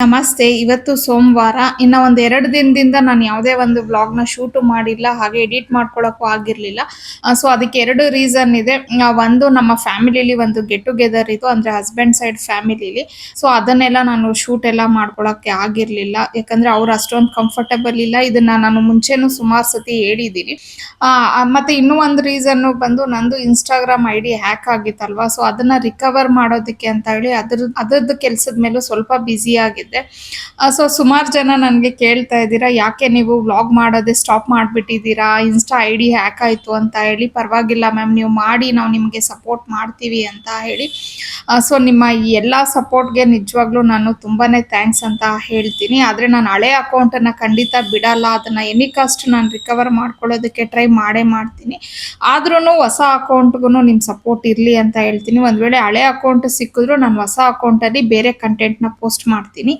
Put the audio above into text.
ನಮಸ್ತೆ. ಇವತ್ತು ಸೋಮವಾರ. ಇನ್ನ ಒಂದ್ 2 ದಿನದಿಂದ ನಾನು ಯಾವುದೇ ಒಂದು ವ್ಲಾಗ್‌ನ ಶೂಟು ಮಾಡಿಲ್ಲ. ಹಾಗೆ ಎಡಿಟ್ ಮಾಡ್ಕೊಳಕ್ಕೂ ಆಗಿರ್ಲಿಲ್ಲ. ಸೊ ಅದಕ್ಕೆ 2 ರೀಸನ್ ಇದೆ. ಒಂದು ನಮ್ಮ ಫ್ಯಾಮಿಲಿಲಿ ಒಂದು ಗೆಟ್ ಟುಗೆದರ್ ಇತ್ತು. ಅಂದ್ರೆ ಹಸ್ಬೆಂಡ್ ಸೈಡ್ ಫ್ಯಾಮಿಲಿಲಿ. ಸೊ ಅದನ್ನೆಲ್ಲ ನಾನು ಶೂಟ್ ಎಲ್ಲ ಮಾಡ್ಕೊಳಕ್ಕೆ ಆಗಿರ್ಲಿಲ್ಲ. ಯಾಕಂದ್ರೆ ಅವ್ರು ಅಷ್ಟೊಂದು ಕಂಫರ್ಟಬಲ್ ಇಲ್ಲ. ಇದನ್ನ ನಾನು ಮುಂಚೆನೂ ಸುಮಾರು ಸತಿ ಹೇಳಿದೀನಿ. ಮತ್ತೆ ಇನ್ನೂ ಒಂದು ರೀಸನ್ನು ಬಂದು ನಂದು ಇನ್‌ಸ್ಟಾಗ್ರಾಮ್ ಐಡಿ ಹ್ಯಾಕ್ ಆಗಿತ್ತಲ್ವಾ? ಸೊ ಅದನ್ನ ರಿಕವರ್ ಮಾಡೋದಕ್ಕೆ ಅಂತ ಹೇಳಿ ಅದರದ್ದು ಕೆಲ್ಸದ ಮೇಲೂ ಸ್ವಲ್ಪ ಬ್ಯುಸಿ ಆಗಿದ್ದೆ. ಸೊ ಸುಮಾರು ಜನ ನನಗೆ ಕೇಳ್ತಾ ಇದ್ದೀರಾ, ಯಾಕೆ ನೀವು ವ್ಲಾಗ್ ಮಾಡೋದೇ ಸ್ಟಾಪ್ ಮಾಡ್ಬಿಟ್ಟಿದ್ದೀರಾ? ಇನ್‌ಸ್ಟಾ ಐಡಿ ಹ್ಯಾಕ್ ಆಯ್ತು ಅಂತ ಹೇಳಿ. ಪರವಾಗಿಲ್ಲ ಮ್ಯಾಮ್, ನೀವು ಮಾಡಿ, ನಾವು ನಿಮಗೆ ಸಪೋರ್ಟ್ ಮಾಡ್ತೀವಿ ಅಂತ ಹೇಳಿ. ಸೊ ನಿಮ್ಮ ಈ ಎಲ್ಲಾ ಸಪೋರ್ಟ್‌ಗೆ ನಿಜವಾಗ್ಲೂ ನಾನು ತುಂಬಾನೇ ಥ್ಯಾಂಕ್ಸ್ ಅಂತ ಹೇಳ್ತೀನಿ. ಆದ್ರೆ ನಾನು ಹಳೆ ಅಕೌಂಟನ್ನ ಖಂಡಿತ ಬಿಡಲ್ಲ. ಅದನ್ನ ಎನಿ ಕಾಸ್ಟ್ ನಾನು ರಿಕವರ್ ಮಾಡ್ಕೊಳ್ಳೋದಕ್ಕೆ ಟ್ರೈ ಮಾಡೇ ಮಾಡ್ತೀನಿ. ಆದ್ರೂನು ಹೊಸ ಅಕೌಂಟ್‌ಗೂನು ನಿಮ್ ಸಪೋರ್ಟ್ ಇರ್ಲಿ ಅಂತ ಹೇಳ್ತೀನಿ. ಒಂದ್ ವೇಳೆ ಹಳೆ ಅಕೌಂಟ್ ಸಿಕ್ಕಿದ್ರು ನಾನು ಹೊಸ ಅಕೌಂಟಲ್ಲಿ ಬೇರೆ ಕಂಟೆಂಟ್‌ನ ಪೋಸ್ಟ್ ಮಾಡ್ತೀನಿ.